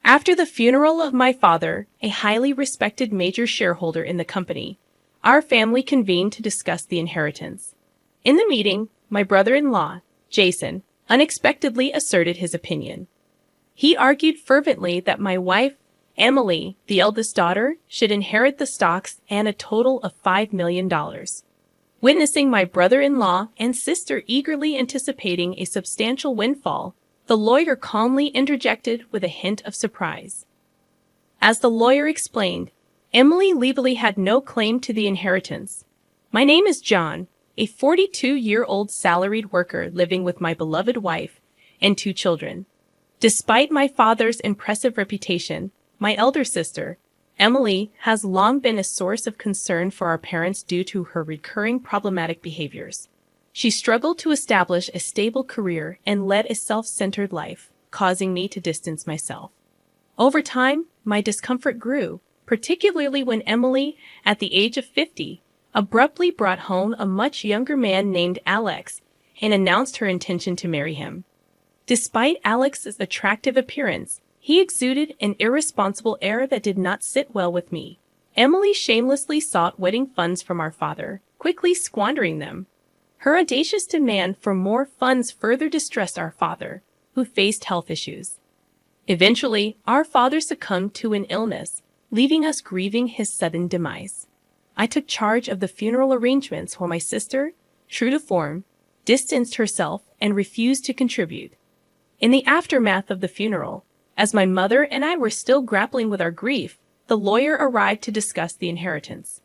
After the funeral of my father, a highly respected major shareholder in the company, our family convened to discuss the inheritance. In the meeting, my brother-in-law, Jason, unexpectedly asserted his opinion. He argued fervently that my wife, Emily, the eldest daughter, should inherit the stocks and a total of $5 million. Witnessing my brother-in-law and sister eagerly anticipating a substantial windfall, the lawyer calmly interjected with a hint of surprise. As the lawyer explained, Emily legally had no claim to the inheritance. My name is John, a 42-year-old salaried worker living with my beloved wife and 2 children. Despite my father's impressive reputation, my elder sister, Emily, has long been a source of concern for our parents due to her recurring problematic behaviors. She struggled to establish a stable career and led a self-centered life, causing me to distance myself. Over time, my discomfort grew, particularly when Emily, at the age of 50, abruptly brought home a much younger man named Alex and announced her intention to marry him. Despite Alex's attractive appearance, he exuded an irresponsible air that did not sit well with me. Emily shamelessly sought wedding funds from our father, quickly squandering them. Her audacious demand for more funds further distressed our father, who faced health issues. Eventually, our father succumbed to an illness, leaving us grieving his sudden demise. I took charge of the funeral arrangements while my sister, true to form, distanced herself and refused to contribute. In the aftermath of the funeral, as my mother and I were still grappling with our grief, the lawyer arrived to discuss the inheritance.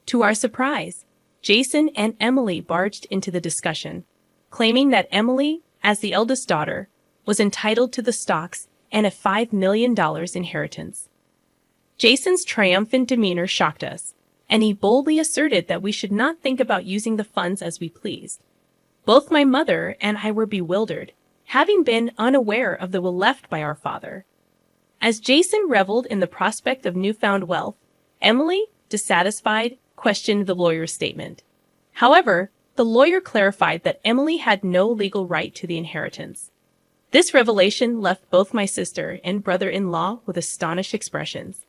To our surprise, Jason and Emily barged into the discussion, claiming that Emily, as the eldest daughter, was entitled to the stocks and a $5 million inheritance. Jason's triumphant demeanor shocked us, and he boldly asserted that we should not think about using the funds as we pleased. Both my mother and I were bewildered, having been unaware of the will left by our father. As Jason reveled in the prospect of newfound wealth, Emily, dissatisfied, questioned the lawyer's statement. However, the lawyer clarified that Emily had no legal right to the inheritance. This revelation left both my sister and brother-in-law with astonished expressions.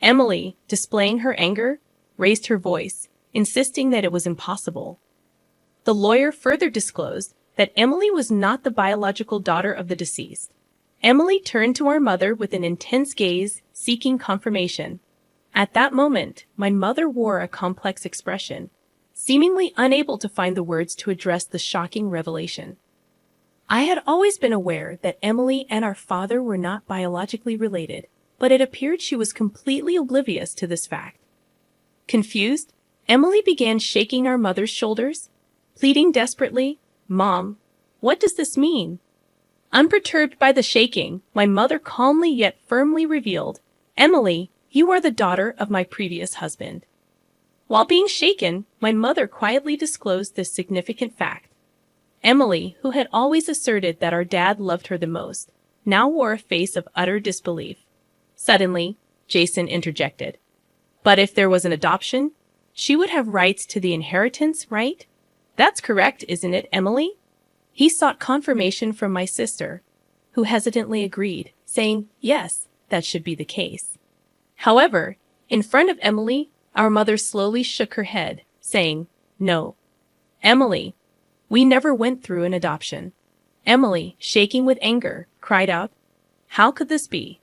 Emily, displaying her anger, raised her voice, insisting that it was impossible. The lawyer further disclosed that Emily was not the biological daughter of the deceased. Emily turned to our mother with an intense gaze, seeking confirmation. At that moment, my mother wore a complex expression, seemingly unable to find the words to address the shocking revelation. I had always been aware that Emily and our father were not biologically related, but it appeared she was completely oblivious to this fact. Confused, Emily began shaking our mother's shoulders, pleading desperately, "Mom, what does this mean?" Unperturbed by the shaking, my mother calmly yet firmly revealed, "Emily, you are the daughter of my previous husband." While being shaken, my mother quietly disclosed this significant fact. Emily, who had always asserted that our dad loved her the most, now wore a face of utter disbelief. Suddenly, Jason interjected. "But if there was an adoption, she would have rights to the inheritance, right? That's correct, isn't it, Emily?" He sought confirmation from my sister, who hesitantly agreed, saying, "Yes, that should be the case." However, in front of Emily, our mother slowly shook her head, saying, "No. Emily, we never went through an adoption." Emily, shaking with anger, cried out, "How could this be?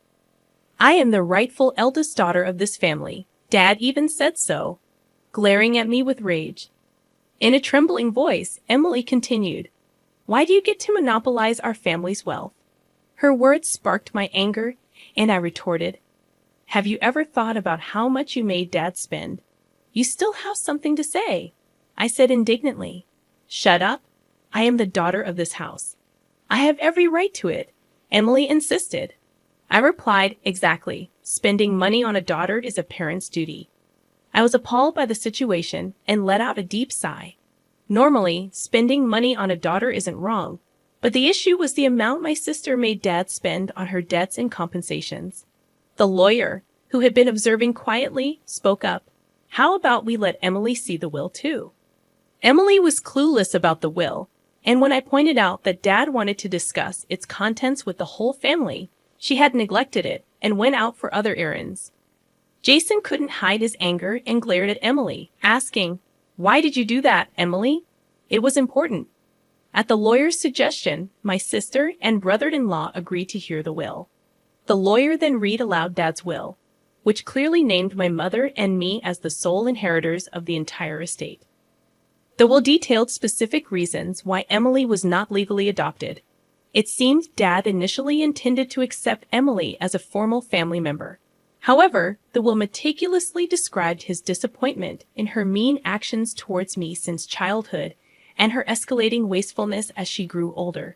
I am the rightful eldest daughter of this family. Dad even said so," glaring at me with rage. In a trembling voice, Emily continued, "Why do you get to monopolize our family's wealth?" Her words sparked my anger, and I retorted, "Have you ever thought about how much you made Dad spend? You still have something to say," I said indignantly. "Shut up. I am the daughter of this house. I have every right to it," Emily insisted. I replied, "Exactly. Spending money on a daughter is a parent's duty." I was appalled by the situation and let out a deep sigh. Normally, spending money on a daughter isn't wrong, but the issue was the amount my sister made Dad spend on her debts and compensations. The lawyer, who had been observing quietly, spoke up. "How about we let Emily see the will too?" Emily was clueless about the will, and when I pointed out that Dad wanted to discuss its contents with the whole family, She had neglected it and went out for other errands. Jason couldn't hide his anger and glared at Emily, asking, "Why did you do that, Emily?" It was important. At the lawyer's suggestion, my sister and brother-in-law agreed to hear the will. The lawyer then read aloud Dad's will, which clearly named my mother and me as the sole inheritors of the entire estate. The will detailed specific reasons why Emily was not legally adopted. It seemed Dad initially intended to accept Emily as a formal family member. However, the will meticulously described his disappointment in her mean actions towards me since childhood and her escalating wastefulness as she grew older.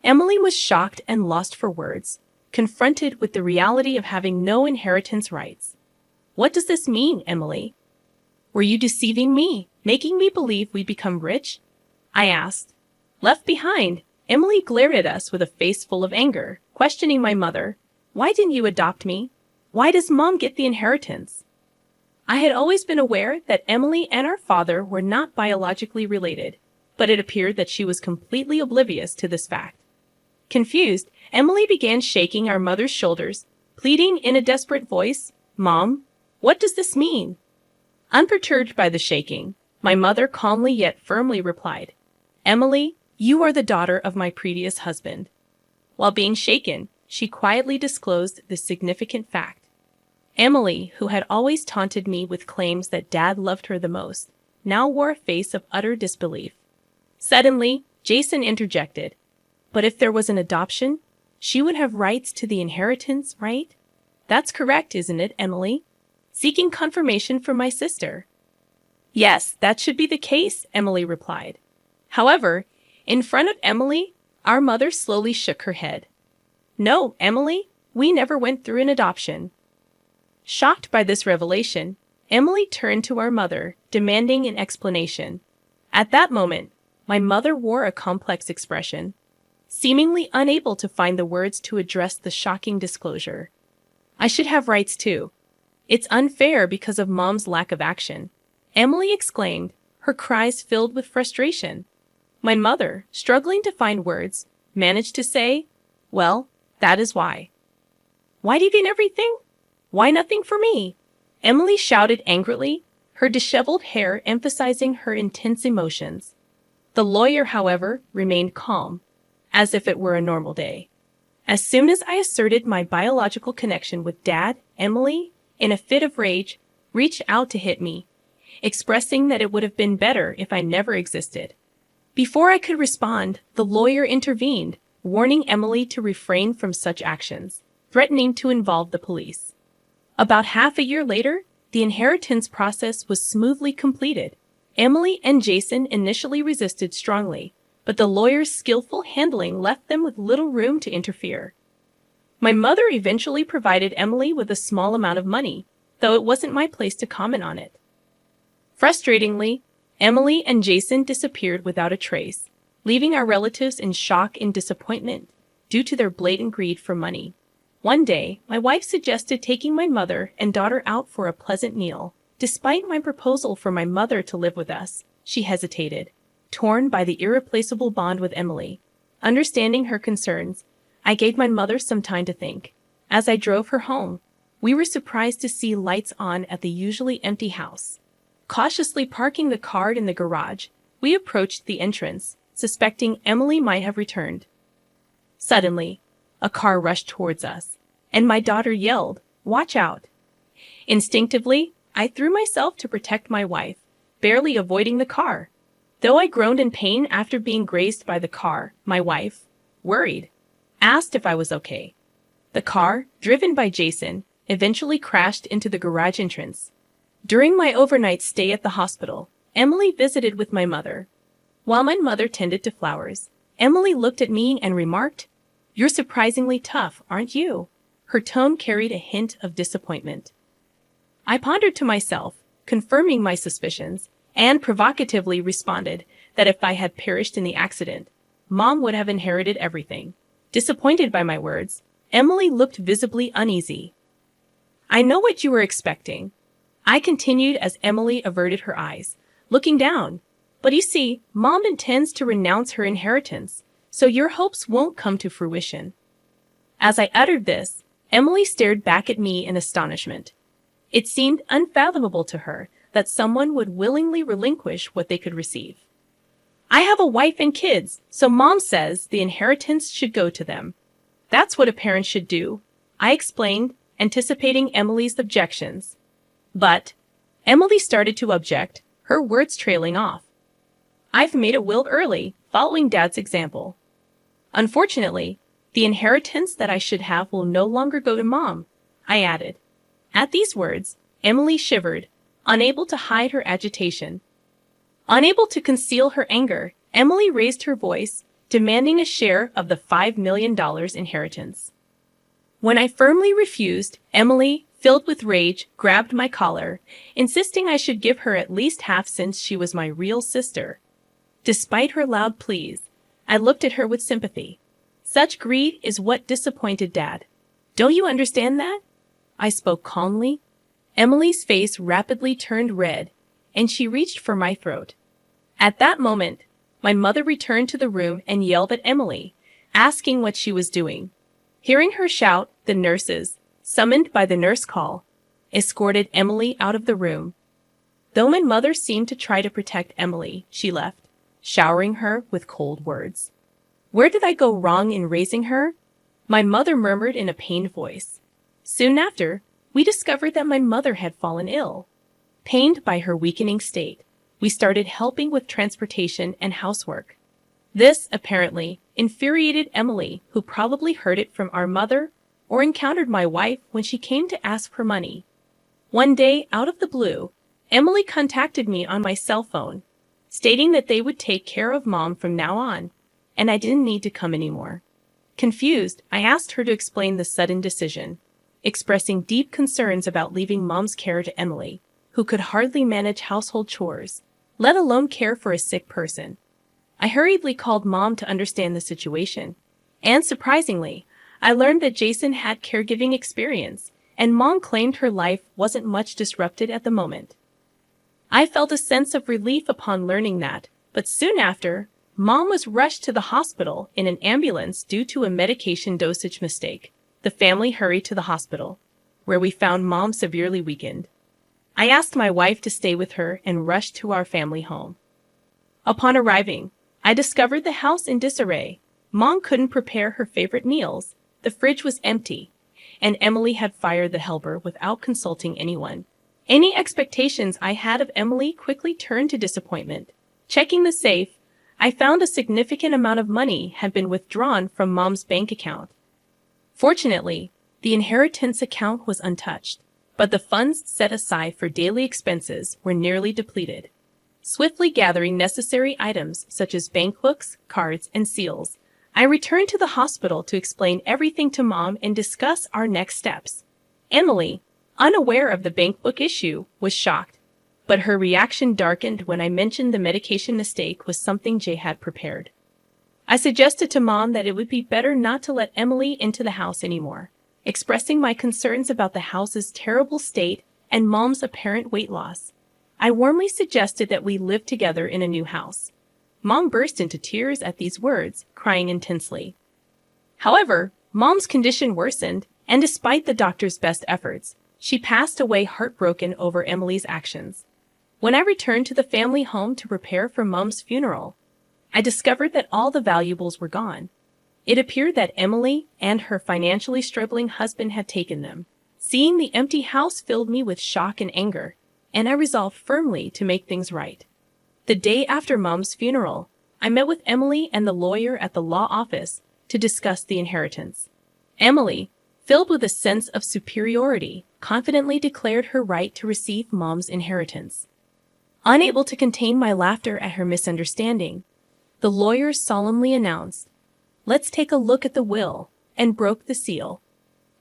Emily was shocked and lost for words, confronted with the reality of having no inheritance rights. "What does this mean, Emily? Were you deceiving me, making me believe we'd become rich?" I asked. Left behind, Emily glared at us with a face full of anger, questioning my mother. "Why didn't you adopt me? Why does Mom get the inheritance?" I had always been aware that Emily and our father were not biologically related, but it appeared that she was completely oblivious to this fact. Confused, Emily began shaking our mother's shoulders, pleading in a desperate voice, "Mom, what does this mean?" Unperturbed by the shaking, my mother calmly yet firmly replied, "Emily, you are the daughter of my previous husband." While being shaken, she quietly disclosed this significant fact. Emily, who had always taunted me with claims that Dad loved her the most, now wore a face of utter disbelief. Suddenly, Jason interjected, "But if there was an adoption, she would have rights to the inheritance, right?" "That's correct, isn't it, Emily?" Seeking confirmation from my sister. "Yes, that should be the case," Emily replied. However, in front of Emily, our mother slowly shook her head. "No, Emily, we never went through an adoption." Shocked by this revelation, Emily turned to our mother, demanding an explanation. At that moment, my mother wore a complex expression, seemingly unable to find the words to address the shocking disclosure. "I should have rights too. It's unfair because of Mom's lack of action," Emily exclaimed, her cries filled with frustration. My mother, struggling to find words, managed to say, "Well, that is why." "Why do you get everything? Why nothing for me?" Emily shouted angrily, her disheveled hair emphasizing her intense emotions. The lawyer, however, remained calm, as if it were a normal day. As soon as I asserted my biological connection with Dad, Emily, in a fit of rage, reached out to hit me, expressing that it would have been better if I never existed. Before I could respond, the lawyer intervened, warning Emily to refrain from such actions, threatening to involve the police. About half a year later, the inheritance process was smoothly completed. Emily and Jason initially resisted strongly, but the lawyer's skillful handling left them with little room to interfere. My mother eventually provided Emily with a small amount of money, though it wasn't my place to comment on it. Frustratingly, Emily and Jason disappeared without a trace, leaving our relatives in shock and disappointment due to their blatant greed for money. One day, my wife suggested taking my mother and daughter out for a pleasant meal. Despite my proposal for my mother to live with us, she hesitated, torn by the irreplaceable bond with Emily. Understanding her concerns, I gave my mother some time to think. As I drove her home, we were surprised to see lights on at the usually empty house. Cautiously parking the car in the garage, we approached the entrance, suspecting Emily might have returned. Suddenly, a car rushed towards us, and my daughter yelled, "Watch out!" Instinctively, I threw myself to protect my wife, barely avoiding the car. Though I groaned in pain after being grazed by the car, my wife, worried, asked if I was okay. The car, driven by Jason, eventually crashed into the garage entrance. During my overnight stay at the hospital, Emily visited with my mother. While my mother tended to flowers, Emily looked at me and remarked, "You're surprisingly tough, aren't you?" Her tone carried a hint of disappointment. I pondered to myself, confirming my suspicions, and provocatively responded that if I had perished in the accident, Mom would have inherited everything. Disappointed by my words, Emily looked visibly uneasy. "I know what you were expecting," I continued as Emily averted her eyes, looking down. "But you see, Mom intends to renounce her inheritance, so your hopes won't come to fruition." As I uttered this, Emily stared back at me in astonishment. It seemed unfathomable to her that someone would willingly relinquish what they could receive. I have a wife and kids, so Mom says the inheritance should go to them. That's what a parent should do, I explained, anticipating Emily's objections. But Emily started to object, her words trailing off. I've made a will early, following Dad's example. Unfortunately, the inheritance that I should have will no longer go to Mom, I added. At these words, Emily shivered, unable to hide her agitation. Unable to conceal her anger, Emily raised her voice, demanding a share of the $5 million inheritance. When I firmly refused, Emily, filled with rage, grabbed my collar, insisting I should give her at least half since she was my real sister. Despite her loud pleas, I looked at her with sympathy. Such greed is what disappointed Dad. Don't you understand that? I spoke calmly. Emily's face rapidly turned red, and she reached for my throat. At that moment, my mother returned to the room and yelled at Emily, asking what she was doing. Hearing her shout, the nurses, summoned by the nurse call, escorted Emily out of the room. Though my mother seemed to try to protect Emily, she left, showering her with cold words. Where did I go wrong in raising her? My mother murmured in a pained voice. Soon after, we discovered that my mother had fallen ill. Pained by her weakening state, we started helping with transportation and housework. This, apparently, infuriated Emily, who probably heard it from our mother or encountered my wife when she came to ask for money. One day, out of the blue, Emily contacted me on my cell phone, stating that they would take care of Mom from now on, and I didn't need to come anymore. Confused, I asked her to explain the sudden decision, expressing deep concerns about leaving Mom's care to Emily, who could hardly manage household chores, let alone care for a sick person. I hurriedly called Mom to understand the situation, and surprisingly, I learned that Jason had caregiving experience, and Mom claimed her life wasn't much disrupted at the moment. I felt a sense of relief upon learning that, but soon after, Mom was rushed to the hospital in an ambulance due to a medication dosage mistake. The family hurried to the hospital, where we found Mom severely weakened. I asked my wife to stay with her and rushed to our family home. Upon arriving, I discovered the house in disarray. Mom couldn't prepare her favorite meals, the fridge was empty, and Emily had fired the helper without consulting anyone. Any expectations I had of Emily quickly turned to disappointment. Checking the safe, I found a significant amount of money had been withdrawn from Mom's bank account. Fortunately, the inheritance account was untouched, but the funds set aside for daily expenses were nearly depleted. Swiftly gathering necessary items such as bank books, cards, and seals, I returned to the hospital to explain everything to Mom and discuss our next steps. Emily, unaware of the bank book issue, was shocked, but her reaction darkened when I mentioned the medication mistake was something Jay had prepared. I suggested to Mom that it would be better not to let Emily into the house anymore, expressing my concerns about the house's terrible state and Mom's apparent weight loss. I warmly suggested that we live together in a new house. Mom burst into tears at these words, crying intensely. However, Mom's condition worsened, and despite the doctor's best efforts, she passed away heartbroken over Emily's actions. When I returned to the family home to prepare for Mom's funeral, I discovered that all the valuables were gone. It appeared that Emily and her financially struggling husband had taken them. Seeing the empty house filled me with shock and anger, and I resolved firmly to make things right. The day after Mom's funeral, I met with Emily and the lawyer at the law office to discuss the inheritance. Emily, filled with a sense of superiority, confidently declared her right to receive Mom's inheritance. Unable to contain my laughter at her misunderstanding, the lawyer solemnly announced, "Let's take a look at the will," and broke the seal.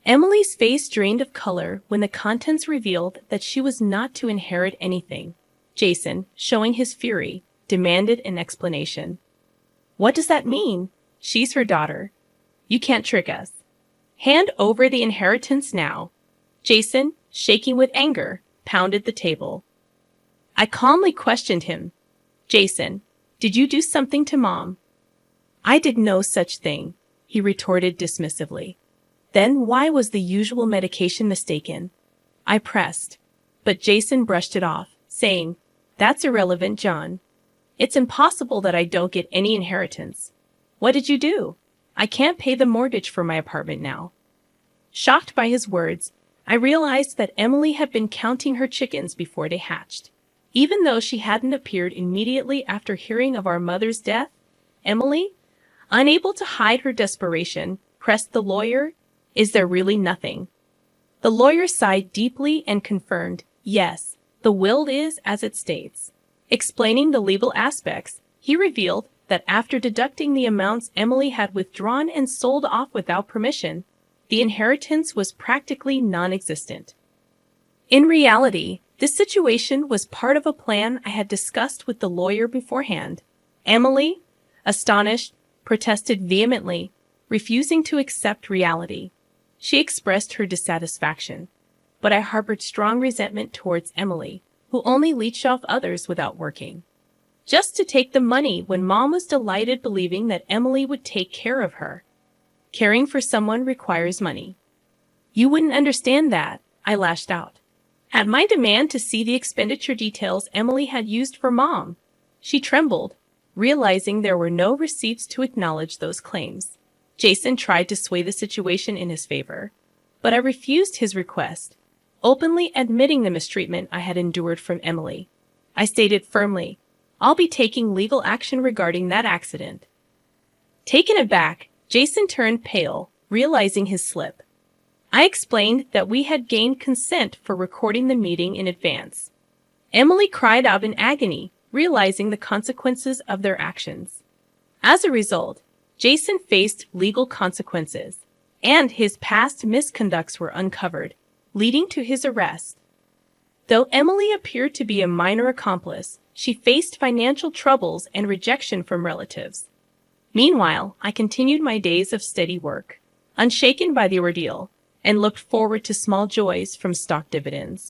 Emily's face drained of color when the contents revealed that she was not to inherit anything. Jason, showing his fury, demanded an explanation. "What does that mean? She's her daughter. You can't trick us. Hand over the inheritance now." Jason, shaking with anger, pounded the table. I calmly questioned him. "Jason, did you do something to Mom?" "I did no such thing," he retorted dismissively. Then why was the usual medication mistaken? I pressed, but Jason brushed it off, saying, "That's irrelevant, John. It's impossible that I don't get any inheritance. What did you do? I can't pay the mortgage for my apartment now." Shocked by his words, I realized that Emily had been counting her chickens before they hatched. Even though she hadn't appeared immediately after hearing of our mother's death, Emily, unable to hide her desperation, pressed the lawyer, "Is there really nothing?" The lawyer sighed deeply and confirmed, "Yes, the will is as it states." Explaining the legal aspects, he revealed that after deducting the amounts Emily had withdrawn and sold off without permission, the inheritance was practically non-existent. In reality, this situation was part of a plan I had discussed with the lawyer beforehand. Emily, astonished, protested vehemently, refusing to accept reality. She expressed her dissatisfaction, but I harbored strong resentment towards Emily, who only leeched off others without working. Just to take the money when Mom was delighted, believing that Emily would take care of her. Caring for someone requires money. "You wouldn't understand that," I lashed out. At my demand to see the expenditure details Emily had used for Mom, she trembled, realizing there were no receipts to acknowledge those claims. Jason tried to sway the situation in his favor, but I refused his request, openly admitting the mistreatment I had endured from Emily. I stated firmly, "I'll be taking legal action regarding that accident." Taken aback, Jason turned pale, realizing his slip. I explained that we had gained consent for recording the meeting in advance. Emily cried out in agony, realizing the consequences of their actions. As a result, Jason faced legal consequences, and his past misconducts were uncovered, leading to his arrest. Though Emily appeared to be a minor accomplice, she faced financial troubles and rejection from relatives. Meanwhile, I continued my days of steady work, unshaken by the ordeal, and looked forward to small joys from stock dividends.